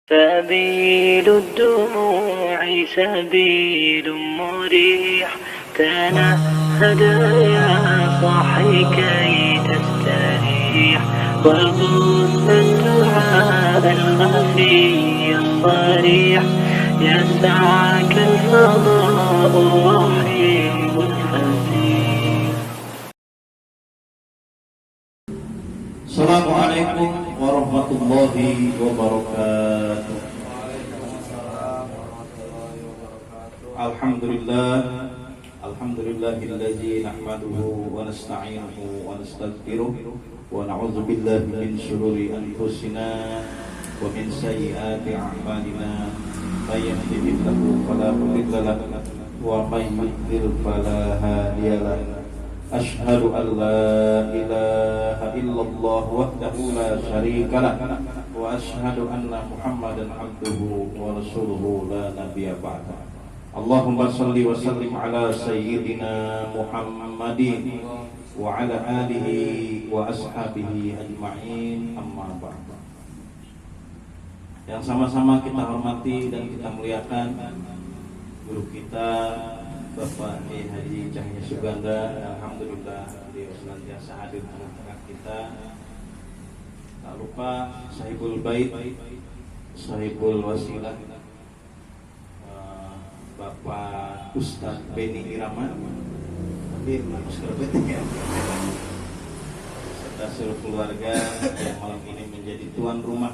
سبيل الدموع سبيل مريح تنهد يا صاحي كي تستريح وغص الدعاء الخفي الصريح يسعك الفضاء الرحيم الفسيح. السلام عليكم warahmatullahi wabarakatuh. Alhamdulillahilladzi nahmaduhu wa nasta'inuhu wa nastaghfiruh wa na'udzu billahi min shururi anfusina wa min sayyiati a'malina. May yahdihillahu fala mudilla lahu wa may yudlil fala hadiya lahu. Ashhadu an la ilaha illallah wahdahu la syarika lah wa ashhadu anna Muhammadan abduhu wa rasuluhu la nabiyya ba'da. Allahumma salli wa sallim ala sayyidina Muhammadin wa ala alihi wa ashabihi ajma'in, amma ba'd. Yang sama-sama kita hormati dan kita muliakan guru kita Bapak Haji Cahya Suganda. Alhamdulillah beliau senantiasa hadir di tengah kita. Tak lupa Sahibul Bait, Sahibul Wasilah, Bapak Ustadz Beni Iraman, tapi masker ya, serta seluruh keluarga yang malam ini menjadi tuan rumah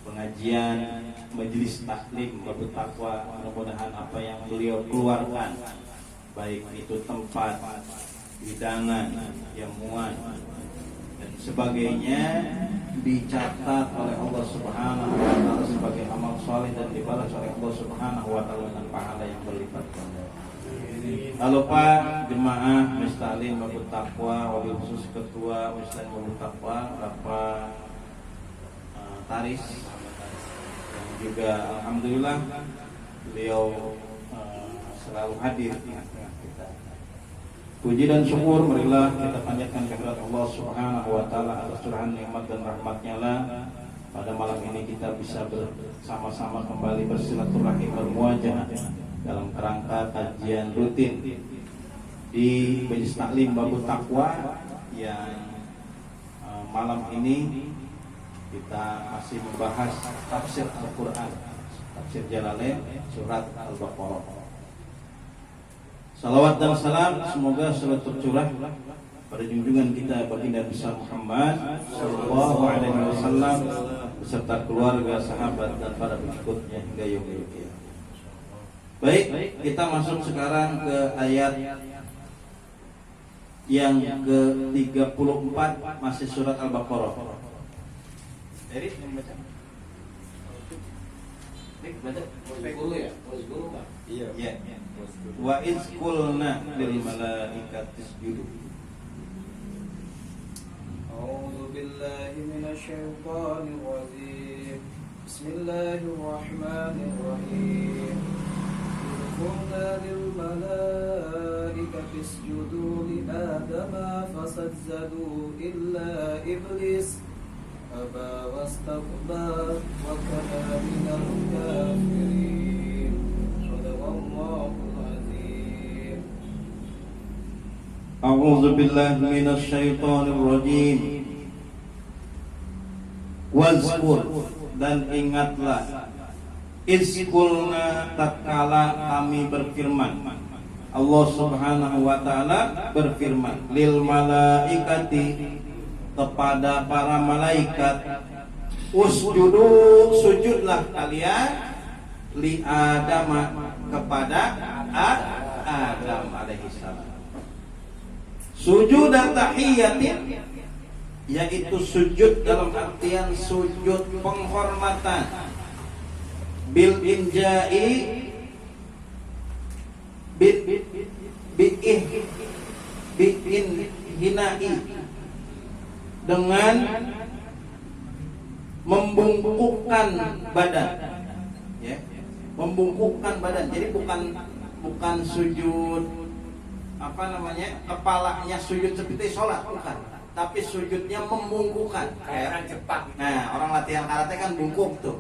pengajian Majelis Taklim Babut Taqwa. Mudah-mudahan apa yang beliau keluarkan, baik itu tempat, hidangan, jamuan dan sebagainya, dicatat oleh Allah Subhanahu wa taala sebagai amal saleh dan dibalas oleh Allah Subhanahu wa taala dengan pahala yang berlipat ganda. Tak lupa jemaah Mustalin Babut Taqwa, wabil khusus ketua Mustalin Babut Taqwa Bapak Taris, yang juga alhamdulillah beliau selalu hadir di tengah kita. Puji dan syukur marilah kita panjatkan kehadirat Allah Subhanahu wa taala atas curahan nikmat dan rahmat-Nya lah. Pada malam ini kita bisa bersama-sama kembali bersilaturahim, bermuajah dalam kerangka kajian rutin di Majelis Taklim Babut Taqwa yang malam ini kita masih membahas tafsir Al-Quran, tafsir Jalalain, surat Al-Baqarah. Salawat dan salam semoga selalu tercurah pada junjungan kita baginda besar Muhammad sallallahu alaihi wasallam beserta keluarga, sahabat dan para pengikutnya hingga yaumil qiyamah. Baik, kita masuk sekarang ke ayat yang ke-34 masih surat Al-Baqarah. Dari yang baca. Baca. Dulu ya? Iya. Wa iz qulna lil malaikati isjudu. A'udzu billahi minasy syaithanir rajim. Bismillahirrahmanirrahim. Qulna lil malaikati isjudu li adama fasajadu illa iblis aba wastakbar wa kana minal kafirin. Shadaqallahul azim. A'udzu billahi minasy syaithanir rajim. Wazkur, dan ingatlah, izkulna tatkala kami berfirman, Allah Subhanahu wa taala berfirman, lil malaikati, kepada para malaikat, usjudu, sujudlah kalian, li Adam, kepada Adam alaihissalam. Sujud dan tahiyatin, yaitu sujud dalam artian sujud penghormatan, bil inja'i bi'in hinai, dengan membungkukkan badan, ya, membungkukkan badan. Jadi bukan sujud kepalanya sujud seperti sholat, bukan, tapi sujudnya membungkukkan kayak orang Jepang. Nah, orang latihan karate kan bungkuk tuh.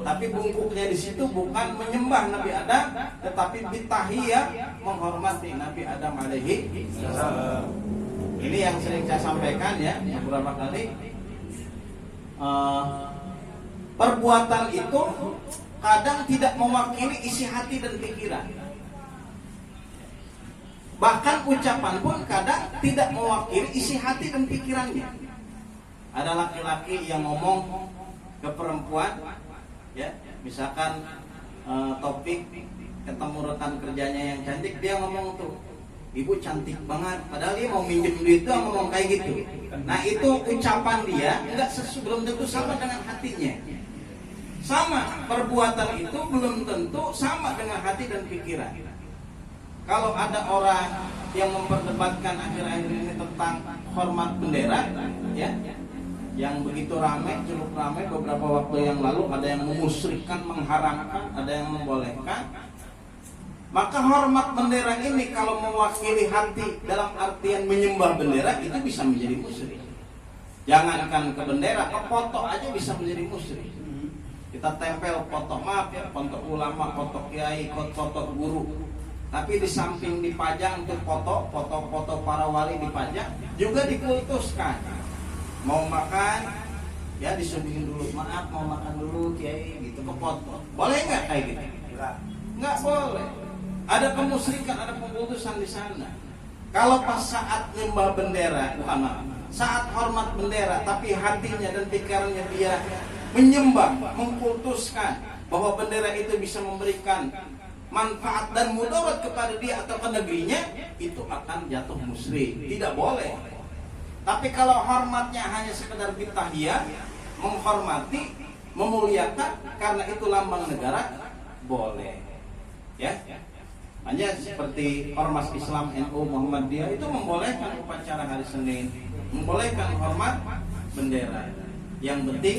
tapi bungkuknya di situ bukan menyembah Nabi Adam, tetapi bitahiyah, menghormati Nabi Adam alaihi salam. Ini yang sering saya sampaikan ya beberapa kali. Perbuatan itu kadang tidak mewakili isi hati dan pikiran. Bahkan ucapan pun kadang tidak mewakili isi hati dan pikirannya. Ada laki-laki yang ngomong ke perempuan, ya, misalkan topik ketemu rekan kerjanya yang cantik, dia ngomong tuh, ibu cantik banget, padahal dia mau minjem duit tuh ngomong kayak gitu. Nah itu ucapan dia enggak belum tentu sama dengan hatinya. Sama, perbuatan itu belum tentu sama dengan hati dan pikiran. Kalau ada orang yang memperdebatkan akhir-akhir ini tentang hormat bendera, ya, yang begitu ramai, cukup ramai beberapa waktu yang lalu, ada yang memusyrikkan, mengharamkan, ada yang membolehkan. Maka hormat bendera ini kalau mewakili hati dalam artian menyembah bendera, itu bisa menjadi musyrik. Jangankan ke bendera, ke foto aja bisa menjadi musyrik. Kita tempel foto, maaf ya, foto ulama, foto kiai, foto guru. Tapi di samping dipajang untuk foto para wali dipajang, juga dikultuskan. Mau makan, ya disuguhin dulu, maaf mau makan dulu kiai, gitu, ke foto. Boleh nggak kayak gitu? Nggak boleh. Ada kemusyrikan, ada pengkultusan di sana. Kalau pas saat nyembah bendera, saat hormat bendera, tapi hatinya dan pikirannya dia menyembah, mengkultuskan bahwa bendera itu bisa memberikan manfaat dan mudarat kepada dia atau ke negerinya, itu akan jatuh musyrik. Tidak boleh. Tapi kalau hormatnya hanya sekedar bitahiyah, menghormati, memuliakan karena itu lambang negara, boleh. Ya. Hanya seperti Ormas Islam NU Muhammadiyah itu membolehkan upacara hari Senin, membolehkan hormat bendera. Yang penting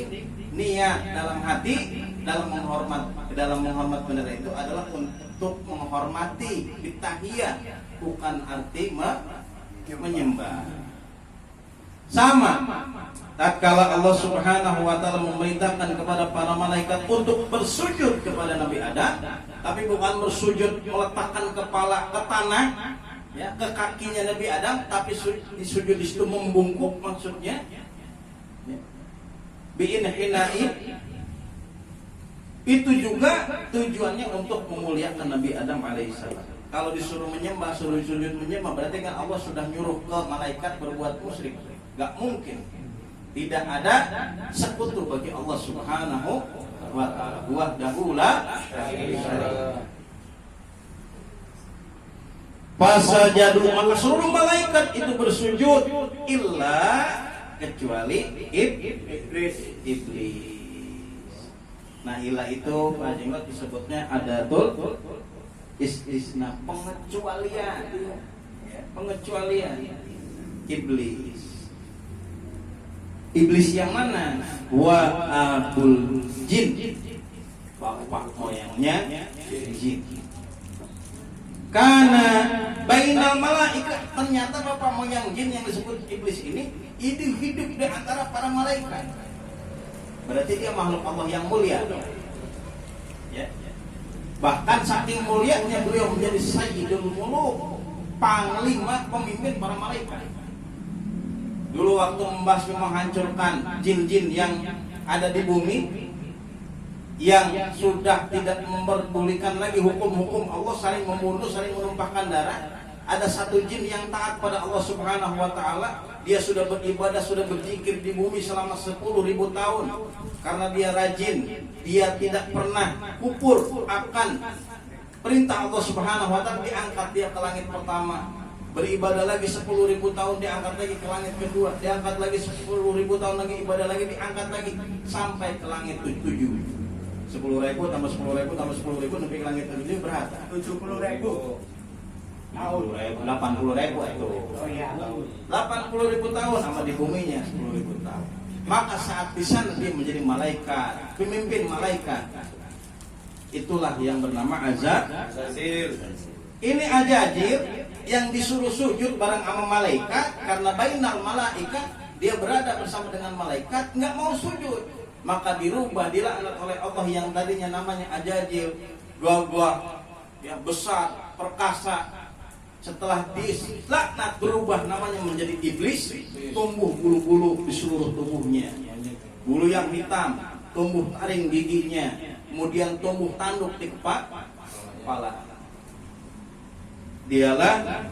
niat dalam hati dalam menghormat bendera itu adalah untuk menghormati bitahiyah, bukan arti menyembah. Sama tatkala Allah Subhanahu wa taala memerintahkan kepada para malaikat untuk bersujud kepada Nabi Adam, tapi bukan bersujud meletakkan kepala ke tanah, ya, ke kakinya Nabi Adam, tapi disujud di situ membungkuk maksudnya. Bi'inhinai, itu juga tujuannya untuk memuliakan Nabi Adam alaihissalam. Kalau disuruh menyembah, suruh sujud menyembah, berarti kan Allah sudah nyuruh ke malaikat berbuat musyrik. Gak mungkin. Tidak ada sekutu bagi Allah Subhanahu wa ta'ala. Wahdahu la syarika lah. Fasajadu, maka seluruh malaikat itu bersujud illa, kecuali iblis. Nah, ilah itu Pak Jenggot disebutnya adatul istisna, pengecualian. Pengecualian iblis. Iblis yang mana? Wa abul jin, bapak moyangnya jin. Karena bainal malaikat, ternyata bapak moyang jin yang disebut iblis ini hidup di antara para malaikat. Berarti dia makhluk Allah yang mulia. Ya. Bahkan saking mulianya beliau menjadi sayyidul muluk, panglima pemimpin para malaikat. Dulu waktu membasmi menghancurkan jin-jin yang ada di bumi, yang sudah tidak memperdulikan lagi hukum-hukum Allah, saling membunuh, saling menumpahkan darah. Ada satu jin yang taat pada Allah Subhanahu wa ta'ala. Dia sudah beribadah, sudah berzikir di bumi selama 10.000 tahun. Karena dia rajin, dia tidak pernah kupur akan perintah Allah Subhanahu wa ta'ala. Diangkat dia ke langit pertama, beribadah lagi 10.000 tahun, diangkat lagi ke langit kedua, diangkat lagi 10.000 tahun lagi, ibadah lagi, diangkat lagi sampai ke langit 7. 10.000 tambah 10.000 tambah 10.000 sampai ke langit 7 berapa? 70.000. 80.000 itu. Oh iya. 80.000 tahun sama di buminya 10.000 tahun. Maka saat di sana dia menjadi malaikat, pemimpin malaikat. Itulah yang bernama Azazil. Ini Azazil yang disuruh sujud bareng sama malaikat, karena bainal malaikat, dia berada bersama dengan malaikat, nggak mau sujud. maka dirubah, dilaknat oleh Allah yang tadinya namanya Ajajil, gagah, yang besar, perkasa. Setelah dilaknat berubah namanya menjadi iblis, tumbuh bulu-bulu di seluruh tubuhnya. Bulu yang hitam, tumbuh taring giginya, kemudian tumbuh tanduk di kepala. Dialah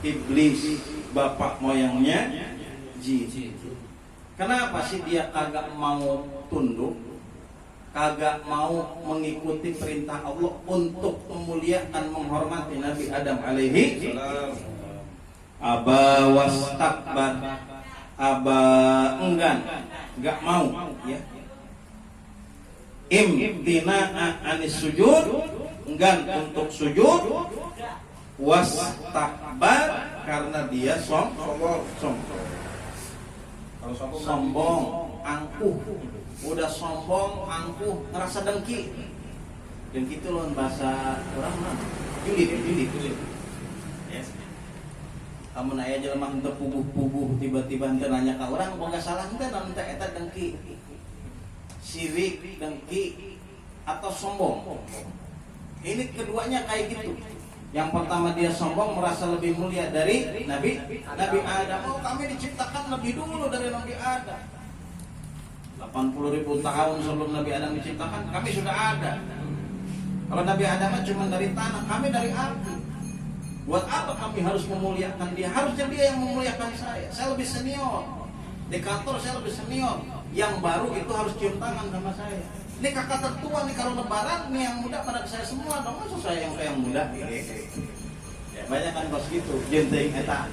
iblis, bapak moyangnya jin. Kenapa sih dia kagak mau tunduk, kagak mau mengikuti perintah Allah untuk memuliakan, menghormati Nabi Adam alaihi aba wastakbar, aba enggan, enggak mau ya. Imtina'a anis sujud, enggan untuk sujud, wastakbar karena dia sombong, angkuh. Udah sombong, angkuh, ngerasa dengki. Dengki itu loh bahasa orang mah. Julid. Yes. Kamu nanya aja lemah untuk puguh-puguh, tiba-tiba ente nanya ke orang, boga salah ente namun tak eta dengki. Sirik, dengki, atau sombong. Ini keduanya kayak gitu. Yang pertama dia sombong, merasa lebih mulia dari Nabi Adam. Oh, kami diciptakan lebih dulu dari Nabi Adam. 80.000 tahun sebelum Nabi Adam diciptakan, kami sudah ada. Kalau Nabi Adam cuma dari tanah, kami dari api. Buat apa kami harus memuliakan dia? Harusnya dia yang memuliakan saya. Saya lebih senior. Di kantor saya lebih senior. Yang baru itu harus cium tangan sama saya. Ini kakak tertua nih, kalau lebaran nih yang muda pada saya semua dong. Masa saya yang muda? Ya, banyak kan bos gitu. Jenteng eta.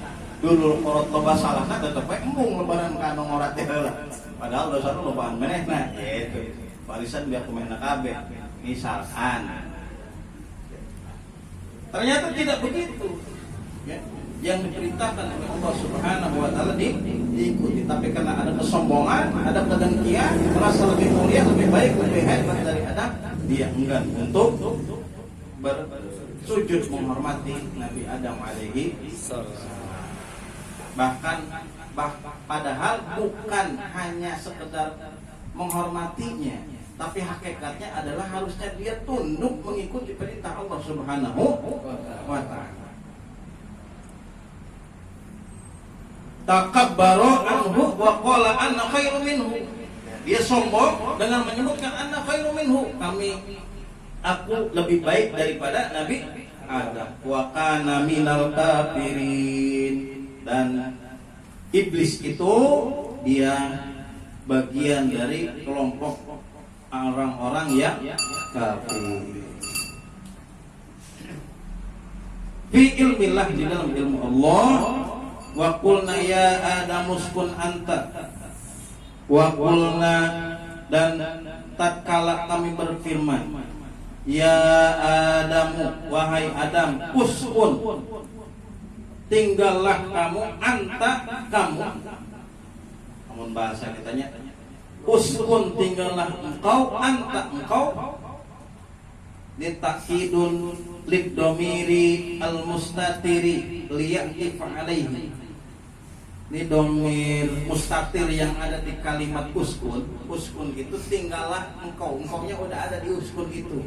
Dulu korot loba salahna tetep embung lebaran kanu ngorat heula. Padahal dosa lu lobaan menehna gitu. Warisan biar kumehna kabeh. Misalkan. Ternyata tidak begitu. Ya. Yang diperintahkan oleh Allah Subhanahu wa taala diikuti, tapi karena ada kesombongan, ada kedengkian, merasa lebih mulia, lebih baik, lebih hebat dari Adam, dia enggan untuk bersujud menghormati Nabi Adam alaihi salam. Bahkan padahal bukan hanya sekedar menghormatinya, tapi hakikatnya adalah harusnya dia tunduk mengikuti perintah Allah Subhanahu wa taala. Takabbara anhu wa qala anna khairu minhu. Dia sombong dengan menyebutkan anna khairu minhu, aku lebih baik daripada Nabi Adam. Wa kana minal kafirin. Dan iblis itu dia bagian dari kelompok orang-orang yang kafir. Fi ilmillah, di dalam ilmu Allah. Wa qulna ya Adam uskun anta. Wa qulna, dan tatkala kami berfirman, ya Adam, wahai Adam, uskun, tinggallah kamu, anta, kamu. Namun bahasa kitanya uskun, tinggallah engkau, anta, engkau. Litakidun liddomiri al-mustatiri liyaktif alaihi. Ini domir mustatir yang ada di kalimat uskun. Uskun itu tinggallah engkau. Engkaunya udah ada di uskun itu.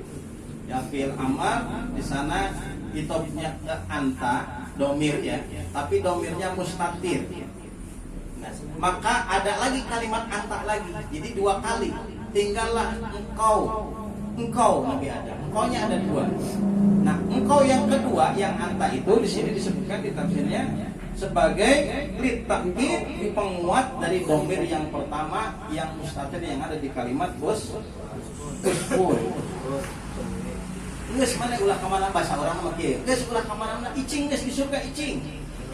Ya fil amar di sana itobnya ke anta, domir ya. Tapi domirnya mustatir. Nah, maka ada lagi kalimat anta lagi. Jadi dua kali. Tinggallah engkau. Engkau Nabi Adam. Engkaunya ada dua. Nah, engkau yang kedua, yang anta itu di sini disebutkan di tafsirnya sebagai litakid, di penguat dari domir yang pertama yang mustatir yang ada di kalimat uskun. Geus mana ulah ka mana bahasa orang mah kieu. Geus ulah ka mana icing geus di surga icing.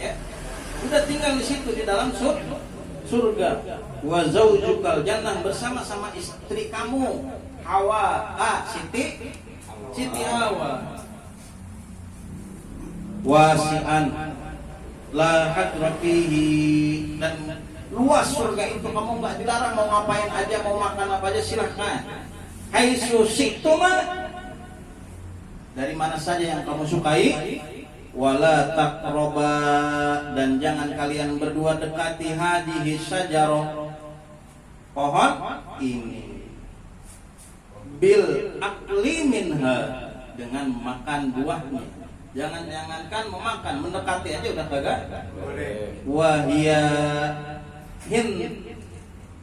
Ya. Udah tinggal di situ di dalam surga. Wa zaujukal jannah, bersama-sama istri kamu Hawa, Siti Hawa. Wasi'an la hadra fihi, dan luas surga itu, kamu enggak dilarang, mau ngapain aja, mau makan apa aja silahkan. Haitsu syi'tuma, dari mana saja yang kamu sukai. Wala taqraba, dan jangan kalian berdua dekati hadhihi syajarah, pohon ini. bil akli minha, dengan makan buahnya. Jangankan memakan, mendekati aja udah kagak boleh. Wahia hin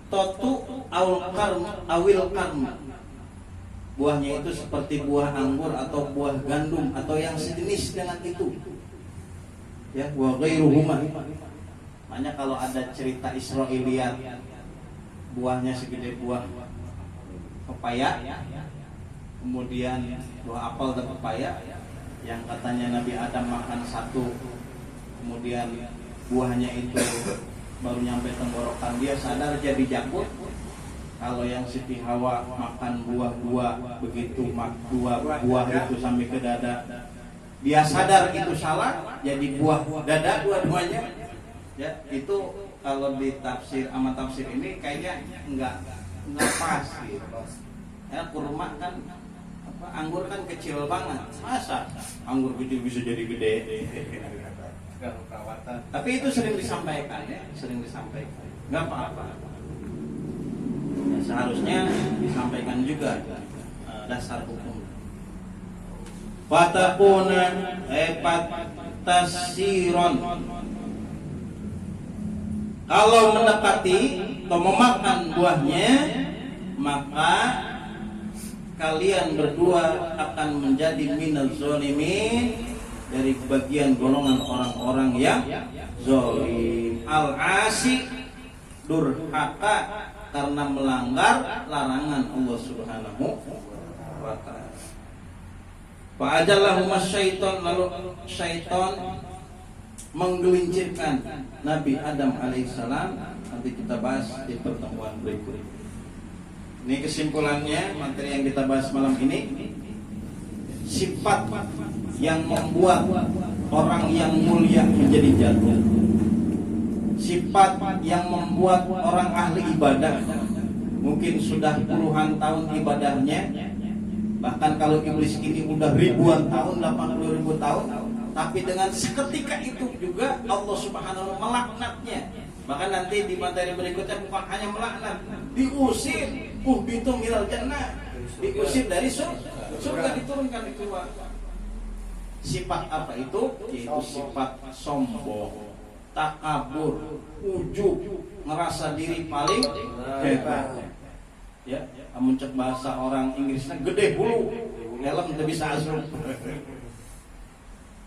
totu awil karm. Buahnya itu seperti buah anggur atau buah gandum atau yang sejenis dengan itu. Ya, wa ghairuhuma. Makanya kalau ada cerita Israiliyat buahnya segede buah pepaya, kemudian buah apel dan pepaya, yang katanya Nabi Adam makan satu, kemudian buahnya itu baru nyampe tenggorokan dia sadar jadi jakut. Kalau yang Siti Hawa makan buah-buah begitu, dua buah itu sampai ke dada, dia sadar itu salah, jadi buah dada dua-duanya. Ya, itu kalau di tafsir sama tafsir ini kayaknya enggak pas gitu. Ya, kurma kan anggur kan kecil banget. Masa anggur kecil bisa jadi gede? Tapi itu sering disampaikan ya, sering disampaikan. Enggak apa-apa. Ya, seharusnya disampaikan juga dasar hukum. Fatakuna tasiron. Kalau mendekati atau memakan buahnya, maka kalian berdua akan menjadi minal zalimin, dari bagian golongan orang-orang yang zalim. Al-asi, durhaka karena melanggar larangan Allah Subhanahu wa ta'ala. Fa'ajallahu masyaiton, lalu syaiton menggelincirkan Nabi Adam alaihissalam. Nanti kita bahas di pertemuan berikut. Ini kesimpulannya materi yang kita bahas malam ini. Sifat yang membuat orang yang mulia menjadi jatuh. Sifat yang membuat orang ahli ibadah mungkin sudah puluhan tahun ibadahnya, bahkan kalau iblis ini udah ribuan tahun, 80.000 tahun, tapi dengan seketika itu juga Allah Subhanahu wa melaknatnya. Bahkan nanti di materi berikutnya bukan hanya melaknat, diusir, bitum minal jannah, diusir dari surga, diturunkan di keluar. Sifat apa itu? Yaitu sifat sombong, takabur, ujub, ngerasa diri paling hebat. Ya, amun cek bahasa orang Inggrisnya gede bulu, helm tidak bisa asal.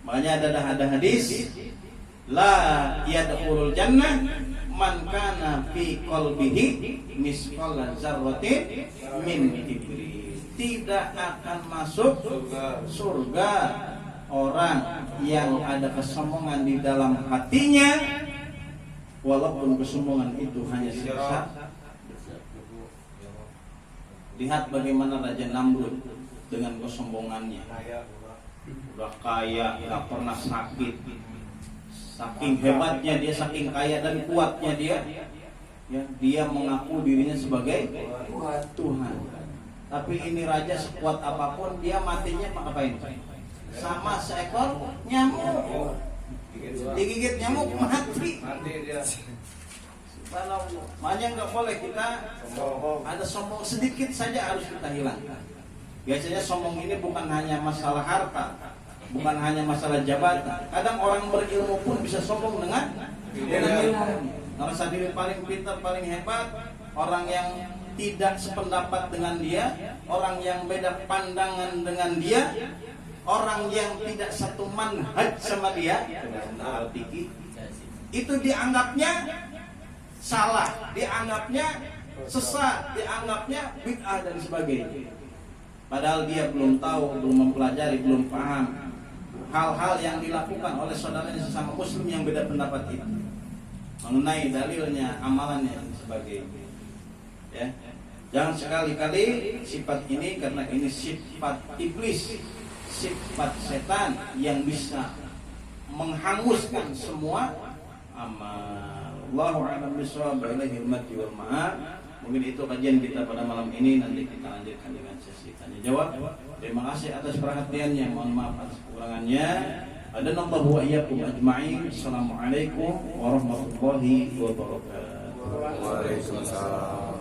Makanya ada hadis, la yadkhulul jannah man kana fi qalbihi misqala dzarratin min kibri. Tidak akan masuk surga orang yang ada kesombongan di dalam hatinya, walaupun kesombongan itu hanya sebesar. Lihat bagaimana Raja Namrud dengan kesombongannya. Udah kaya, nggak pernah sakit. Saking hebatnya dia, saking kaya dan kuatnya dia, ya, dia mengaku dirinya sebagai Tuhan. Tapi ini raja sekuat apapun, dia matinya ngapain? Sama seekor nyamuk. Digigit nyamuk mati dia. Makanya nggak boleh kita ada sombong sedikit saja, harus kita hilangkan. Biasanya sombong ini bukan hanya masalah harta, bukan hanya masalah jabatan. Kadang orang berilmu pun bisa sombong dengan ilmu. Merasa diri paling pintar, paling hebat. Orang yang tidak sependapat dengan dia, orang yang beda pandangan dengan dia, orang yang tidak satu manhaj sama dia, itu dianggapnya salah, dianggapnya sesat, dianggapnya bid'ah dan sebagainya. Padahal dia belum tahu, belum mempelajari, belum paham hal-hal yang dilakukan oleh saudaranya sesama muslim yang beda pendapat itu, mengenai dalilnya, amalannya dan sebagainya. Ya. Jangan sekali-kali sifat ini, karena ini sifat iblis, sifat setan yang bisa menghanguskan semua amal. Allahu a'lam bishawab, ilaihi al-marji wal ma'ab. Mungkin itu kajian kita pada malam ini. Nanti kita lanjutkan dengan sesi tanya jawab. Terima kasih atas perhatiannya. Mohon maaf atas kekurangannya. Adanallahu wa iyyakum ajma'in. Assalamualaikum warahmatullahi wabarakatuh. Waalaikumsalam.